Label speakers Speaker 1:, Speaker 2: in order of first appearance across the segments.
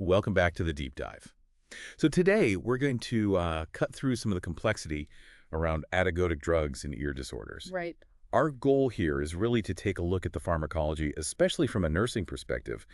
Speaker 1: Welcome back to the deep dive. So today we're going to cut through some of the complexity around adagotic drugs and ear disorders.
Speaker 2: Right.
Speaker 1: Our goal here is really to take a look at the pharmacology, especially from a nursing perspective,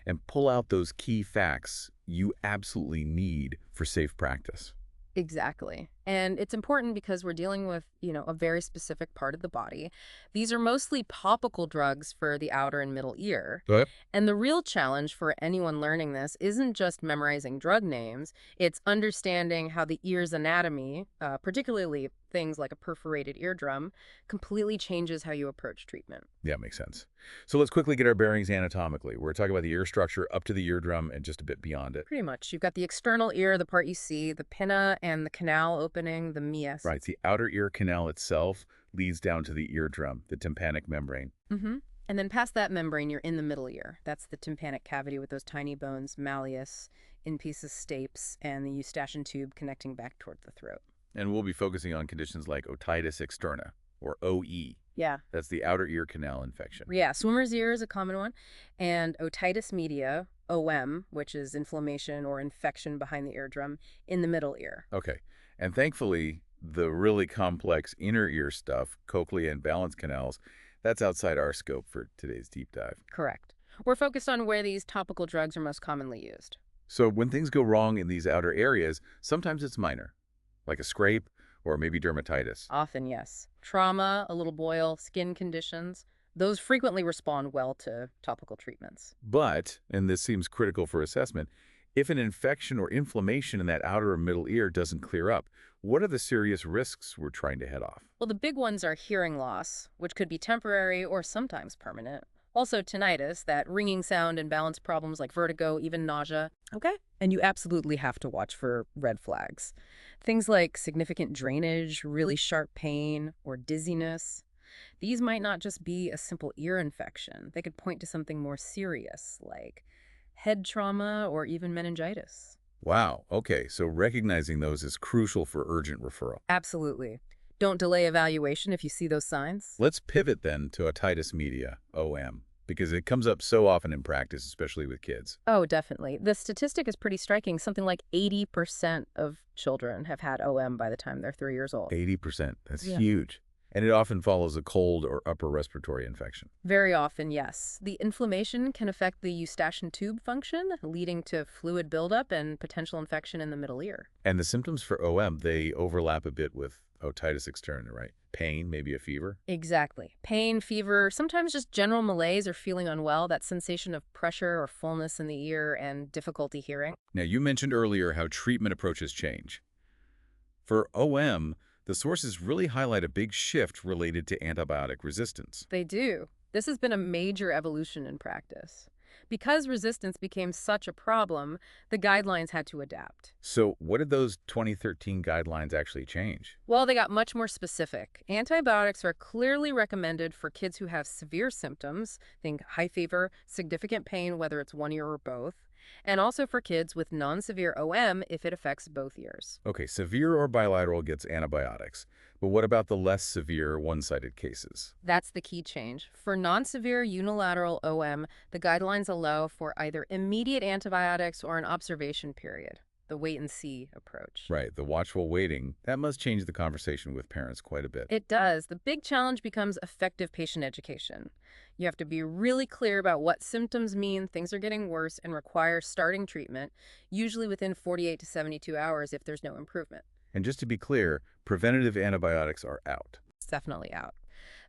Speaker 1: and pull out those key facts you absolutely need for safe practice.
Speaker 2: Exactly. And it's important because we're dealing with, a very specific part of the body. These are mostly topical drugs for the outer and middle ear.
Speaker 1: Yep.
Speaker 2: And the real challenge for anyone learning this isn't just memorizing drug names, it's understanding how the ear's anatomy, particularly things like a perforated eardrum, completely changes how you approach treatment.
Speaker 1: Yeah, makes sense. So let's quickly get our bearings anatomically. We're talking about the ear structure up to the eardrum and just a bit beyond it.
Speaker 2: Pretty much. You've got the external ear, the part you see, the pinna and the canal opening, the meas.
Speaker 1: Right, the outer ear canal itself leads down to the eardrum, the tympanic membrane.
Speaker 2: Mm-hmm. And then past that membrane, you're in the middle ear. That's the tympanic cavity with those tiny bones, malleus, in-pieces stapes, and the eustachian tube connecting back toward the throat.
Speaker 1: And we'll be focusing on conditions like otitis externa, or OE.
Speaker 2: Yeah.
Speaker 1: That's the outer ear canal infection.
Speaker 2: Yeah, swimmer's ear is a common one. And otitis media, OM, which is inflammation or infection behind the eardrum, in the middle ear.
Speaker 1: Okay. And thankfully, the really complex inner ear stuff, cochlea and balance canals, that's outside our scope for today's deep dive.
Speaker 2: Correct. We're focused on where these topical drugs are most commonly used.
Speaker 1: So when things go wrong in these outer areas, sometimes it's minor, like a scrape or maybe dermatitis.
Speaker 2: Often, yes. Trauma, a little boil, skin conditions, those frequently respond well to topical treatments.
Speaker 1: But, and this seems critical for assessment, if an infection or inflammation in that outer or middle ear doesn't clear up, what are the serious risks we're trying to head off?
Speaker 2: Well, the big ones are hearing loss, which could be temporary or sometimes permanent. Also tinnitus, that ringing sound and balance problems like vertigo, even nausea. Okay. And you absolutely have to watch for red flags. Things like significant drainage, really sharp pain, or dizziness. These might not just be a simple ear infection. They could point to something more serious, like head trauma or even meningitis.
Speaker 1: Wow, okay, so recognizing those is crucial for urgent referral.
Speaker 2: Absolutely. Don't delay evaluation if you see those signs.
Speaker 1: Let's pivot then to otitis media, OM, because it comes up so often in practice, especially with kids.
Speaker 2: Oh, definitely. The statistic is pretty striking. Something like 80% of children have had OM by the time they're 3 years old.
Speaker 1: 80%, that's
Speaker 2: Yeah.
Speaker 1: huge. And it often follows a cold or upper respiratory infection.
Speaker 2: Very often, yes. The inflammation can affect the eustachian tube function, leading to fluid buildup and potential infection in the middle ear.
Speaker 1: And the symptoms for OM, they overlap a bit with otitis externa, right? Pain, maybe a fever.
Speaker 2: Exactly. Pain, fever, sometimes just general malaise or feeling unwell, that sensation of pressure or fullness in the ear and difficulty hearing.
Speaker 1: Now, you mentioned earlier how treatment approaches change. For OM, the sources really highlight a big shift related to antibiotic resistance.
Speaker 2: They do. This has been a major evolution in practice. Because resistance became such a problem, the guidelines had to adapt.
Speaker 1: So what did those 2013 guidelines actually change?
Speaker 2: Well, they got much more specific. Antibiotics are clearly recommended for kids who have severe symptoms, think high fever, significant pain, whether it's one ear or both, and also for kids with non-severe OM if it affects both ears.
Speaker 1: Okay, severe or bilateral gets antibiotics. But what about the less severe one-sided cases?
Speaker 2: That's the key change. For non-severe unilateral OM, the guidelines allow for either immediate antibiotics or an observation period, the wait-and-see approach.
Speaker 1: Right, the watchful waiting, that must change the conversation with parents quite a bit.
Speaker 2: It does. The big challenge becomes effective patient education. You have to be really clear about what symptoms mean things are getting worse and require starting treatment, usually within 48 to 72 hours if there's no improvement.
Speaker 1: And just to be clear, preventative antibiotics are out.
Speaker 2: It's definitely out.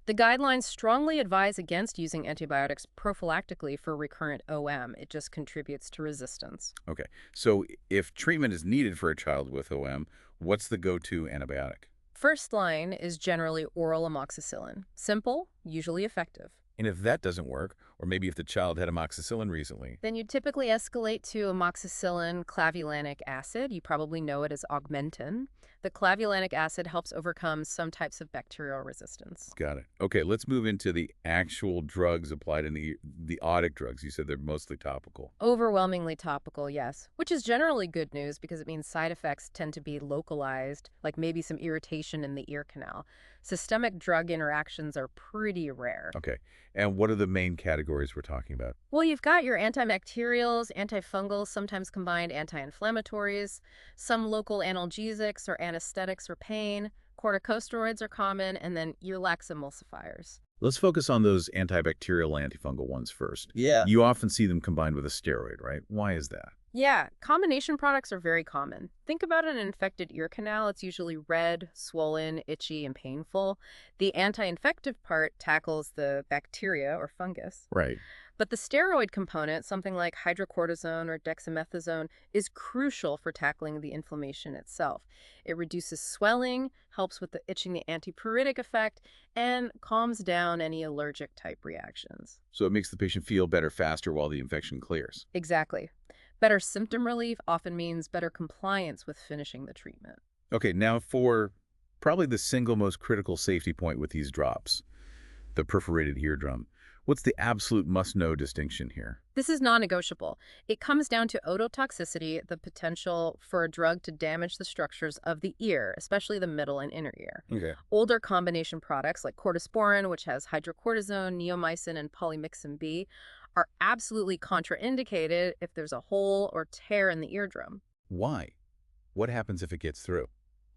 Speaker 2: The guidelines strongly advise against using antibiotics prophylactically for recurrent OM. It just contributes to resistance.
Speaker 1: Okay, so if treatment is needed for a child with OM, what's the go-to antibiotic?
Speaker 2: First line is generally oral amoxicillin. Simple, usually effective.
Speaker 1: And if that doesn't work, or maybe if the child had amoxicillin recently,
Speaker 2: Then you typically escalate to amoxicillin clavulanic acid. You probably know it as Augmentin. The clavulanic acid helps overcome some types of bacterial resistance.
Speaker 1: Got it. Okay, let's move into the actual drugs applied in the Otic drugs. You said they're mostly topical.
Speaker 2: Overwhelmingly topical, yes, which is generally good news because it means side effects tend to be localized, like maybe some irritation in the ear canal. Systemic drug interactions are pretty rare.
Speaker 1: Okay, and what are the main categories we're talking about?
Speaker 2: Well, you've got your antibacterials, antifungals, sometimes combined anti-inflammatories, some local analgesics or anesthetics for pain, corticosteroids are common, and then earwax emulsifiers.
Speaker 1: Let's focus on those antibacterial antifungal ones first.
Speaker 3: Yeah.
Speaker 1: You often see them combined with a steroid, right? Why is that?
Speaker 2: Yeah, combination products are very common. Think about an infected ear canal. It's usually red, swollen, itchy, and painful. The anti-infective part tackles the bacteria or fungus.
Speaker 1: Right.
Speaker 2: But the steroid component, something like hydrocortisone or dexamethasone, is crucial for tackling the inflammation itself. It reduces swelling, helps with the itching, the antipyretic effect, and calms down any allergic type reactions.
Speaker 1: So it makes the patient feel better faster while the infection clears.
Speaker 2: Exactly. Better symptom relief often means better compliance with finishing the treatment.
Speaker 1: Okay, now for probably the single most critical safety point with these drops, the perforated eardrum. What's the absolute must-know distinction here?
Speaker 2: This is non-negotiable. It comes down to ototoxicity, the potential for a drug to damage the structures of the ear, especially the middle and inner ear.
Speaker 1: Okay.
Speaker 2: Older combination products like Cortisporin, which has hydrocortisone, neomycin, and polymyxin B, are absolutely contraindicated if there's a hole or tear in the eardrum.
Speaker 1: Why? What happens if it gets through?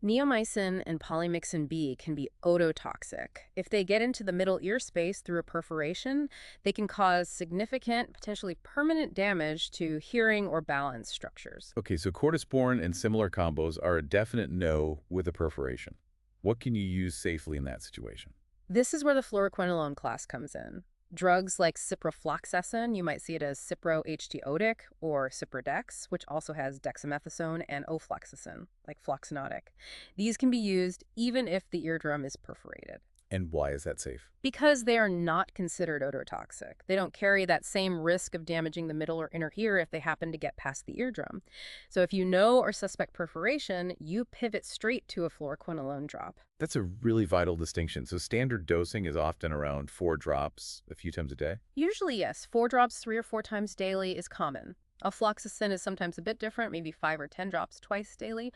Speaker 2: Neomycin and polymyxin B can be ototoxic. If they get into the middle ear space through a perforation, they can cause significant, potentially permanent damage to hearing or balance structures.
Speaker 1: Okay, so cortisporin and similar combos are a definite no with a perforation. What can you use safely in that situation?
Speaker 2: This is where the fluoroquinolone class comes in. Drugs like ciprofloxacin, you might see it as cipro-HT-Otic or Ciprodex, which also has dexamethasone, and ofloxacin, like Floxinotic. These can be used even if the eardrum is perforated.
Speaker 1: And why is that safe?
Speaker 2: Because they are not considered ototoxic. They don't carry that same risk of damaging the middle or inner ear if they happen to get past the eardrum. So if you know or suspect perforation, you pivot straight to a fluoroquinolone drop.
Speaker 1: That's a really vital distinction. So standard dosing is often around 4 drops a few times a day?
Speaker 2: Usually, yes, 4 drops 3 or 4 times daily is common. Ofloxacin is sometimes a bit different, maybe 5 or 10 drops twice daily.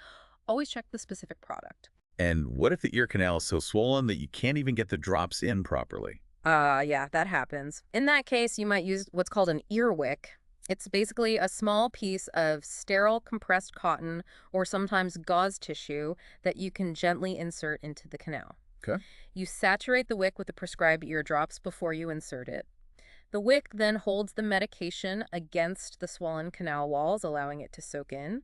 Speaker 2: Always check the specific product.
Speaker 1: And what if the ear canal is so swollen that you can't even get the drops in properly?
Speaker 2: Yeah, that happens. In that case, you might use what's called an earwick. It's basically a small piece of sterile compressed cotton or sometimes gauze tissue that you can gently insert into the canal.
Speaker 1: Okay.
Speaker 2: You saturate the wick with the prescribed ear drops before you insert it. The wick then holds the medication against the swollen canal walls, allowing it to soak in.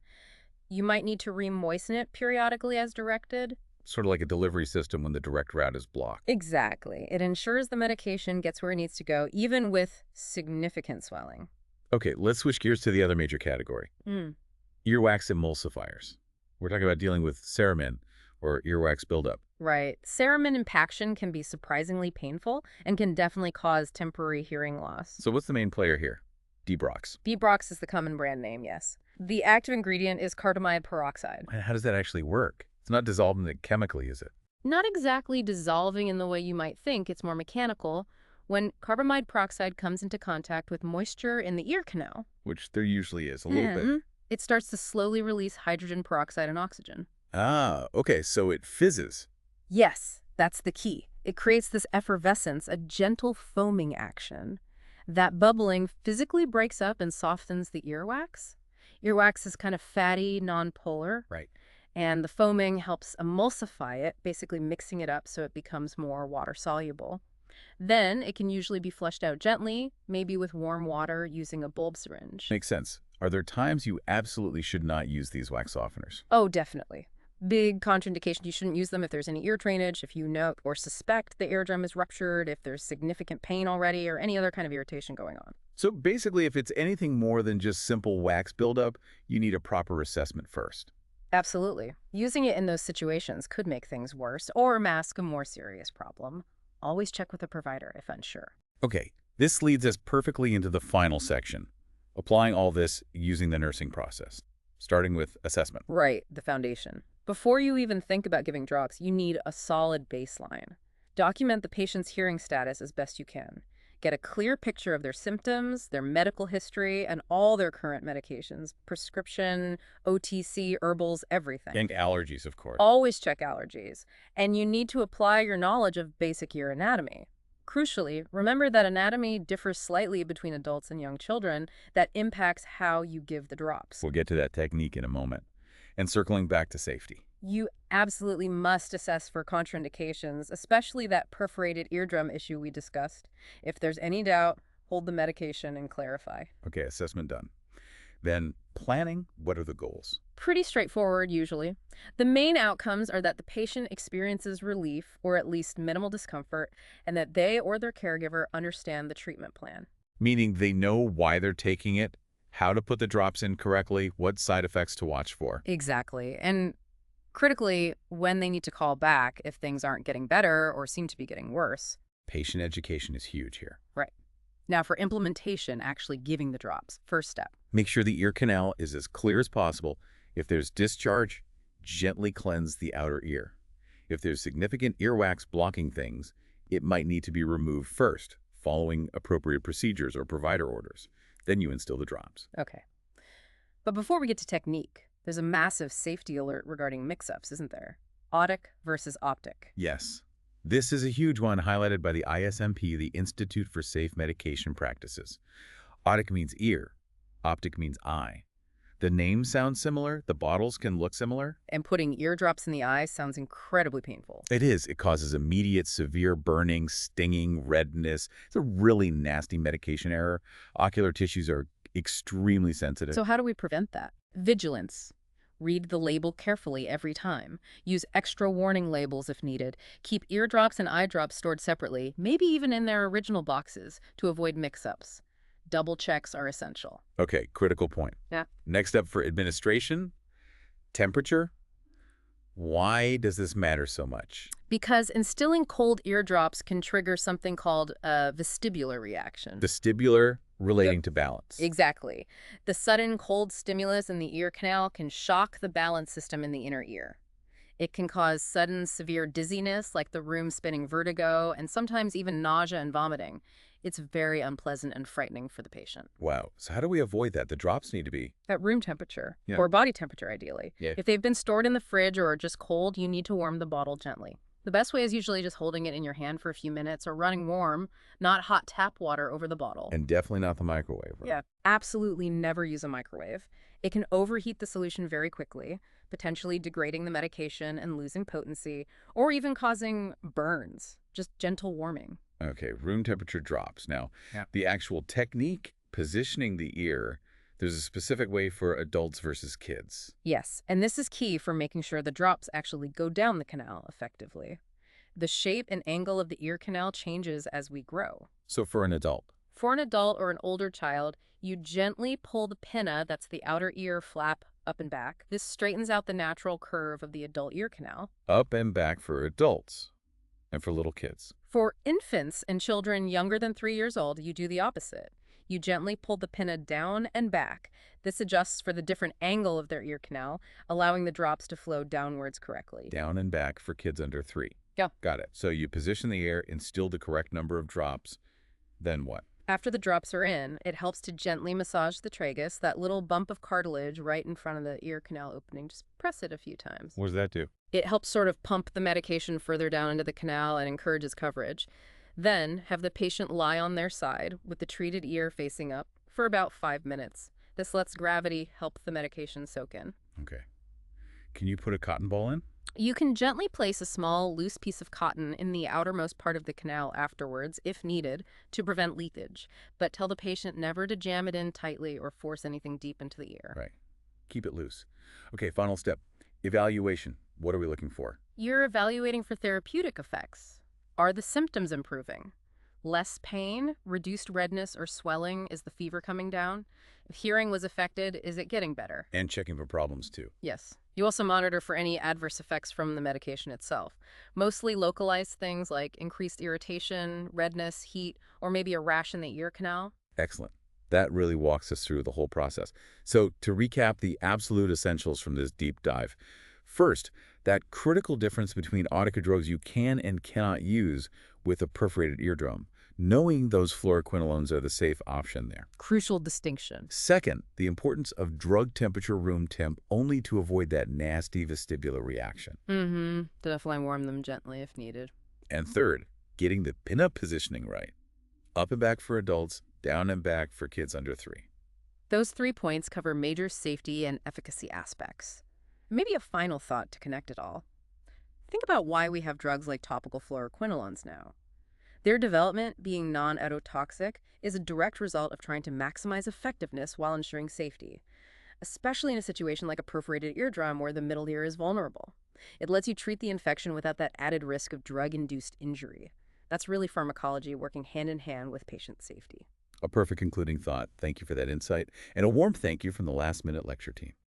Speaker 2: You might need to re-moisten it periodically as directed.
Speaker 1: Sort of like a delivery system when the direct route is blocked.
Speaker 2: Exactly. It ensures the medication gets where it needs to go, even with significant swelling.
Speaker 1: Okay, let's switch gears to the other major category. Earwax emulsifiers. We're talking about dealing with cerumen, or earwax buildup.
Speaker 2: Right. Cerumen impaction can be surprisingly painful and can definitely cause temporary hearing loss.
Speaker 1: So what's the main player here? Debrox.
Speaker 2: Debrox is the common brand name, yes. The active ingredient is carbamide peroxide.
Speaker 1: And how does that actually work? It's not dissolved in it chemically, is it?
Speaker 2: Not exactly dissolving in the way you might think, it's more mechanical. When carbamide peroxide comes into contact with moisture in the ear canal,
Speaker 1: Which there usually is, a little bit.
Speaker 2: it starts to slowly release hydrogen peroxide and oxygen.
Speaker 1: Ah, okay, so it fizzes.
Speaker 2: Yes, that's the key. It creates this effervescence, a gentle foaming action. That bubbling physically breaks up and softens the earwax. Earwax is kind of fatty, non-polar.
Speaker 1: Right.
Speaker 2: And the foaming helps emulsify it, basically mixing it up so it becomes more water-soluble. Then it can usually be flushed out gently, maybe with warm water using a bulb syringe.
Speaker 1: Makes sense. Are there times you absolutely should not use these wax softeners?
Speaker 2: Oh, definitely. Big contraindication, you shouldn't use them if there's any ear drainage, if you know or suspect the eardrum is ruptured, if there's significant pain already, or any other kind of irritation going on.
Speaker 1: So basically, if it's anything more than just simple wax buildup, you need a proper assessment first.
Speaker 2: Absolutely. Using it in those situations could make things worse or mask a more serious problem. Always check with a provider if unsure.
Speaker 1: Okay, this leads us perfectly into the final section, applying all this using the nursing process, starting with assessment.
Speaker 2: Right, the foundation. Before you even think about giving drops, you need a solid baseline. Document the patient's hearing status as best you can. Get a clear picture of their symptoms, their medical history, and all their current medications, prescription, OTC, herbals, everything.
Speaker 1: And allergies, of course.
Speaker 2: Always check allergies. And you need to apply your knowledge of basic ear anatomy. Crucially, remember that anatomy differs slightly between adults and young children that impacts how you give the drops.
Speaker 1: We'll get to that technique in a moment. And circling back to safety.
Speaker 2: You absolutely must assess for contraindications, especially that perforated eardrum issue we discussed. If there's any doubt, hold the medication and clarify.
Speaker 1: Okay, assessment done. Then planning, what are the goals?
Speaker 2: Pretty straightforward, usually. The main outcomes are that the patient experiences relief or at least minimal discomfort, and that they or their caregiver understand the treatment plan.
Speaker 1: Meaning they know why they're taking it, how to put the drops in correctly, what side effects to watch for.
Speaker 2: Exactly. And critically, when they need to call back if things aren't getting better or seem to be getting worse.
Speaker 1: Patient education is huge here.
Speaker 2: Right. Now for implementation, actually giving the drops. First step.
Speaker 1: Make sure the ear canal is as clear as possible. If there's discharge, gently cleanse the outer ear. If there's significant earwax blocking things, it might need to be removed first, following appropriate procedures or provider orders. Then you instill the drops.
Speaker 2: Okay. But before we get to technique, there's a massive safety alert regarding mix-ups, isn't there? Otic versus Optic.
Speaker 1: Yes. This is a huge one highlighted by the ISMP, the Institute for Safe Medication Practices. Otic means ear. Optic means eye. The names sound similar. The bottles can look similar.
Speaker 2: And putting eardrops in the eye sounds incredibly painful.
Speaker 1: It is. It causes immediate severe burning, stinging, redness. It's a really nasty medication error. Ocular tissues are extremely sensitive.
Speaker 2: So how do we prevent that? Vigilance. Read the label carefully every time. Use extra warning labels if needed. Keep eardrops and eye drops stored separately, maybe even in their original boxes, to avoid mix-ups. Double checks are essential.
Speaker 1: Okay, critical point.
Speaker 2: Yeah.
Speaker 1: Next up for administration, temperature. Why does this matter so much?
Speaker 2: Because instilling cold eardrops can trigger something called a vestibular reaction.
Speaker 1: Vestibular relating to balance.
Speaker 2: Exactly. The sudden cold stimulus in the ear canal can shock the balance system in the inner ear. It can cause sudden severe dizziness, like the room-spinning vertigo, and sometimes even nausea and vomiting. It's very unpleasant and frightening for the patient.
Speaker 1: Wow. So how do we avoid that? The drops need to be
Speaker 2: At room temperature,
Speaker 1: Yeah.
Speaker 2: or body temperature ideally.
Speaker 1: Yeah.
Speaker 2: If they've been stored in the fridge or are just cold, you need to warm the bottle gently. The best way is usually just holding it in your hand for a few minutes or running warm, not hot tap water over the bottle.
Speaker 1: And definitely not the microwave. Right?
Speaker 2: Yeah, absolutely never use a microwave. It can overheat the solution very quickly, potentially degrading the medication and losing potency, or even causing burns. Just gentle warming.
Speaker 1: Okay, room temperature drops. Now,
Speaker 2: Yeah.
Speaker 1: the actual technique, positioning the ear, there's a specific way for adults versus kids.
Speaker 2: Yes, and this is key for making sure the drops actually go down the canal effectively. The shape and angle of the ear canal changes as we grow.
Speaker 1: So for an adult,
Speaker 2: For an adult or an older child, you gently pull the pinna, that's the outer ear flap, up and back. This straightens out the natural curve of the adult ear canal.
Speaker 1: up and back for adults, and for little kids.
Speaker 2: For infants and children younger than 3 years old, you do the opposite. You gently pull the pinna down and back. This adjusts for the different angle of their ear canal, allowing the drops to flow downwards correctly.
Speaker 1: Down and back for kids under 3.
Speaker 2: Yeah.
Speaker 1: Got it. So you position the ear, instill the correct number of drops, then what?
Speaker 2: After the drops are in, it helps to gently massage the tragus, that little bump of cartilage right in front of the ear canal opening. Just press it a few times.
Speaker 1: What does that do?
Speaker 2: It helps sort of pump the medication further down into the canal and encourages coverage. Then have the patient lie on their side with the treated ear facing up for about 5 minutes. This lets gravity help the medication soak in.
Speaker 1: Okay. Can you put a cotton ball in?
Speaker 2: You can gently place a small, loose piece of cotton in the outermost part of the canal afterwards, if needed, to prevent leakage. But tell the patient never to jam it in tightly or force anything deep into the ear.
Speaker 1: Right. Keep it loose. Okay, final step. Evaluation. What are we looking for?
Speaker 2: You're evaluating for therapeutic effects. Are the symptoms improving? Less pain, reduced redness or swelling? Is the fever coming down? If hearing was affected, is it getting better?
Speaker 1: And checking for problems, too.
Speaker 2: Yes. You also monitor for any adverse effects from the medication itself. Mostly localized things like increased irritation, redness, heat, or maybe a rash in the ear canal.
Speaker 1: Excellent. That really walks us through the whole process. So to recap the absolute essentials from this deep dive, First, that critical difference between Otic drugs you can and cannot use with a perforated eardrum, knowing those fluoroquinolones are the safe option there.
Speaker 2: Crucial distinction.
Speaker 1: Second, the importance of drug temperature room temp only to avoid that nasty vestibular reaction.
Speaker 2: Mm-hmm. Definitely warm them gently if needed.
Speaker 1: And third, getting the pin-up positioning right. Up and back for adults, down and back for kids under 3.
Speaker 2: Those 3 points cover major safety and efficacy aspects. Maybe a final thought to connect it all. Think about why we have drugs like topical fluoroquinolones now. Their development, being non-ototoxic, is a direct result of trying to maximize effectiveness while ensuring safety, especially in a situation like a perforated eardrum where the middle ear is vulnerable. It lets you treat the infection without that added risk of drug-induced injury. That's really pharmacology working hand in hand with patient safety.
Speaker 1: A perfect concluding thought. Thank you for that insight. And a warm thank you from the Last Minute Lecture team.